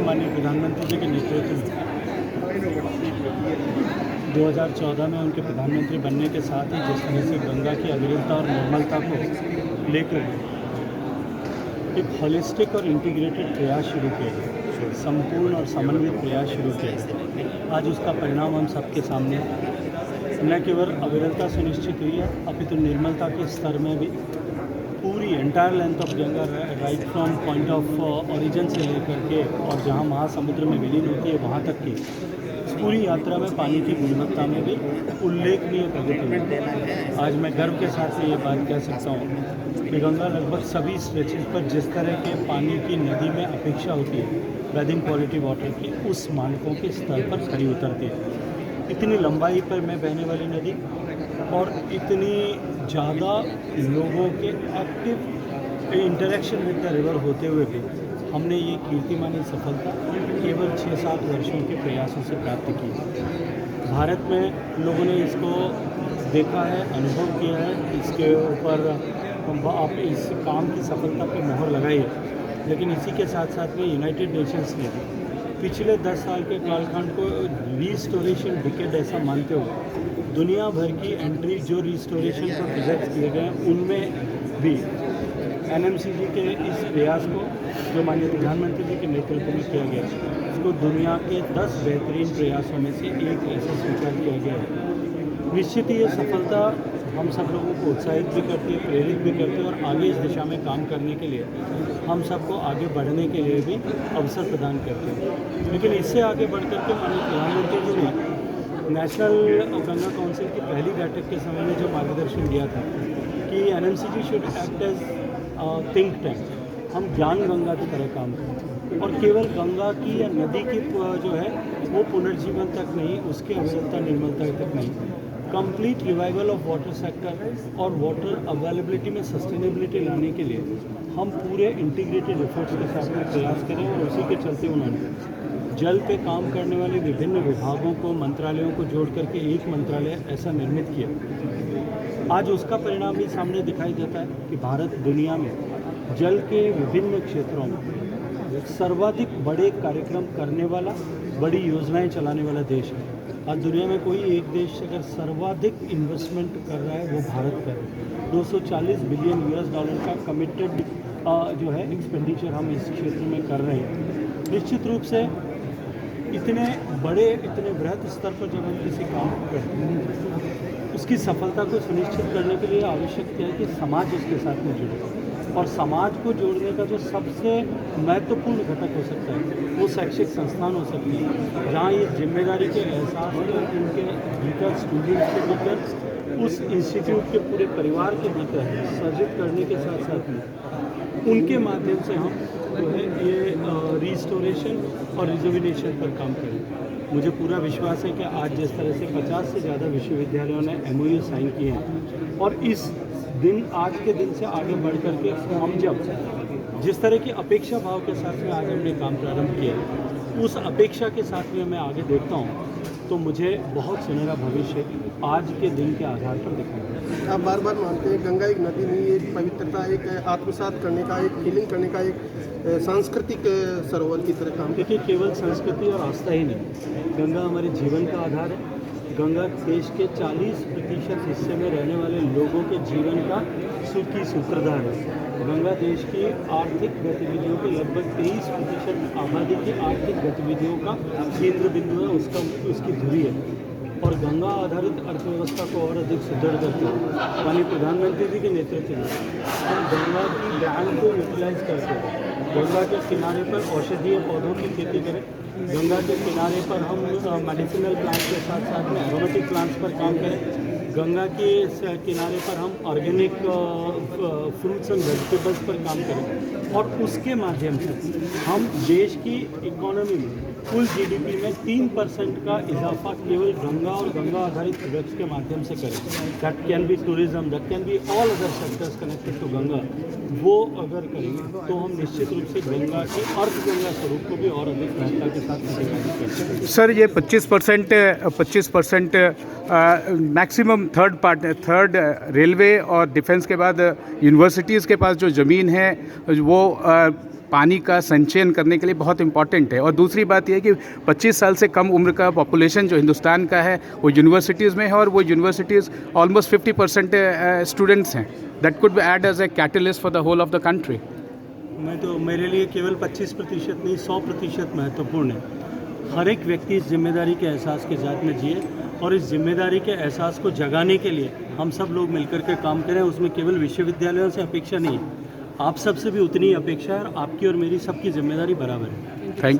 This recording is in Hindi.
माननीय प्रधानमंत्री जी के नेतृत्व में 2014 में उनके प्रधानमंत्री बनने के साथ ही जिस तरह से गंगा की अविरलता और निर्मलता को लेकर एक होलिस्टिक और इंटीग्रेटेड प्रयास शुरू किया गया, संपूर्ण और समन्वित प्रयास शुरू किया गया। आज उसका परिणाम हम सबके सामने है। न केवल अविरलता सुनिश्चित हुई है, अपितु निर्मलता के स्तर में भी पूरी entire length of Ganga, right from point of origin से लेकर के और जहां महासमुद्र में विलीन होती है वहां तक की इस पूरी यात्रा में पानी की गुणवत्ता में भी उल्लेखनीय प्रगति हुई। आज मैं गर्व के साथ ये बात कह सकता हूँ कि गंगा लगभग सभी स्ट्रेचेज पर जिस तरह के पानी की नदी में अपेक्षा होती है बेदिंग क्वालिटी वाटर की, उस मानकों के स्तर पर खरी उतरती है। इतनी लंबाई पर में बहने वाली नदी और इतनी ज़्यादा लोगों के active interaction with the river होते हुए भी हमने ये कीर्तिमानी सफलता केवल 6-7 वर्षों के प्रयासों से प्राप्त की है। भारत में लोगों ने इसको देखा है, अनुभव किया है, इसके ऊपर आप इस काम की सफलता पे मोहर लगाई है। लेकिन इसी के साथ साथ में यूनाइटेड नेशंस ने पिछले 10 साल के कालखंड को रीस्टोरेशन डिकेड ऐसा मानते हुए दुनिया भर की एंट्री जो रीस्टोरेशन पर प्रोजेक्ट किए गए हैं उनमें भी एनएमसीजी के इस प्रयास को जो माननीय प्रधानमंत्री जी के नेतृत्व में किया गया उसको दुनिया के 10 बेहतरीन प्रयासों में से एक ऐसा स्वीकार किया गया है। निश्चित ही ये सफलता हम सब लोगों को उत्साहित भी करती है, प्रेरित भी करती है और आगे इस दिशा में काम करने के लिए हम सबको आगे बढ़ने के लिए भी अवसर प्रदान करती है। लेकिन इससे आगे बढ़ करके माननीय प्रधानमंत्री जी ने नेशनल गंगा काउंसिल की पहली बैठक के समय में जो मार्गदर्शन दिया था कि NMCG should act as think tank, हम ज्ञान गंगा की तरह काम करें और केवल गंगा की या नदी की जो है वो पुनर्जीवन तक नहीं, उसके अविरलता निर्मलता तक नहीं, complete revival of water sector और वाटर अवेलेबिलिटी में सस्टेनेबिलिटी लाने के लिए हम पूरे इंटीग्रेटेड एफर्ट्स के साथ में प्रयास करें। और उसी के चलते उन्होंने जल पे काम करने वाले विभिन्न विभागों को, मंत्रालयों को जोड़ करके एक मंत्रालय ऐसा निर्मित किया। आज उसका परिणाम भी सामने दिखाई देता है कि भारत दुनिया में जल के विभिन्न क्षेत्रों में सर्वाधिक बड़े कार्यक्रम करने वाला, बड़ी योजनाएं चलाने वाला देश है। आज दुनिया में कोई एक देश अगर सर्वाधिक इन्वेस्टमेंट कर रहा है वो भारत कर रहा है। 240 बिलियन US$ का कमिटेड जो है एक्सपेंडिचर हम इस क्षेत्र में कर रहे हैं। निश्चित रूप से इतने बड़े, इतने बृहत स्तर पर जब हम किसी काम को करते हैं उसकी सफलता को सुनिश्चित करने के लिए आवश्यक है कि समाज उसके साथ में जुड़े और समाज को जोड़ने का जो सबसे महत्वपूर्ण घटक हो सकता है वो शैक्षिक संस्थान हो सकते हैं, जहाँ ये जिम्मेदारी के एहसास को उनके भीतर, स्टूडेंट्स के भीतर, उस इंस्टीट्यूट के पूरे परिवार के भीतर सर्जित करने के साथ साथ में उनके माध्यम से हम जो है ये रीस्टोरेशन और रिजुविनेशन पर काम करें। मुझे पूरा विश्वास है कि आज जिस तरह से 50 से ज़्यादा विश्वविद्यालयों ने MOU साइन किए हैं और इस दिन, आज के दिन से आगे बढ़ करके हम जब जिस तरह की अपेक्षा भाव के साथ में आज हमने काम प्रारंभ किया, उस अपेक्षा के साथ में मैं आगे देखता हूँ तो मुझे बहुत सुनहरा भविष्य आज के दिन के आधार पर दिखाई। आप बार बार मानते हैं गंगा एक नदी नहीं, एक पवित्रता, एक आत्मसात करने का, एक फीलिंग करने का, एक सांस्कृतिक सरोवर की तरह काम। देखिए, केवल संस्कृति और आस्था ही नहीं, गंगा हमारे जीवन का आधार है। गंगा देश के 40% हिस्से में रहने वाले लोगों के जीवन का सुखी सूत्रधार है। गंगा देश की आर्थिक गतिविधियों के लगभग 23% आबादी की आर्थिक गतिविधियों का केंद्र बिंदु है, उसकी धुरी है। और गंगा आधारित अर्थव्यवस्था को और अधिक सुदृढ़ करते हैं माननीय प्रधानमंत्री जी के नेतृत्व में हम गंगा की लैंड को यूटिलाइज करते हैं। गंगा के किनारे पर औषधीय पौधों की खेती करें, गंगा के किनारे पर हम मेडिसिनल प्लांट्स के साथ साथ में एरोमेटिक प्लांट्स पर काम करें, गंगा के किनारे पर हम ऑर्गेनिक फ्रूट्स एंड वेजिटेबल्स पर काम करें और उसके माध्यम से हम देश की इकोनॉमी में कुल GDP में 3% का इजाफा केवल गंगा और गंगा आधारित प्रोडक्ट्स के माध्यम से करें। That can be tourism, that can be all other sectors connected to Ganga. वो अगर करेंगे तो हम निश्चित रूप से गंगा के अर्थ गंगा स्वरूप को भी और अधिक महत्ता के साथ विकसित कर सकते हैं। सर, ये 25% मैक्सिमम थर्ड रेलवे और डिफेंस के बाद यूनिवर्सिटीज़ के पास जो ज़मीन है वो पानी का संचयन करने के लिए बहुत इंपॉर्टेंट है। और दूसरी बात यह है कि 25 साल से कम उम्र का पॉपुलेशन जो हिंदुस्तान का है वो यूनिवर्सिटीज़ में है, और वो यूनिवर्सिटीज़ ऑलमोस्ट 50% स्टूडेंट्स हैं। That could be add as a catalyst for the whole of the country. मेरे लिए केवल 25% नहीं 100% महत्वपूर्ण है। हर एक व्यक्ति इस जिम्मेदारी के एहसास के साथ में जिए, और इस जिम्मेदारी के एहसास को जगाने के लिए हम सब लोग मिलकर के काम करें। उसमें केवल विश्वविद्यालयों से अपेक्षा नहीं है, आप सब से भी उतनी अपेक्षा है, और आपकी और मेरी सबकी जिम्मेदारी बराबर है। थैंक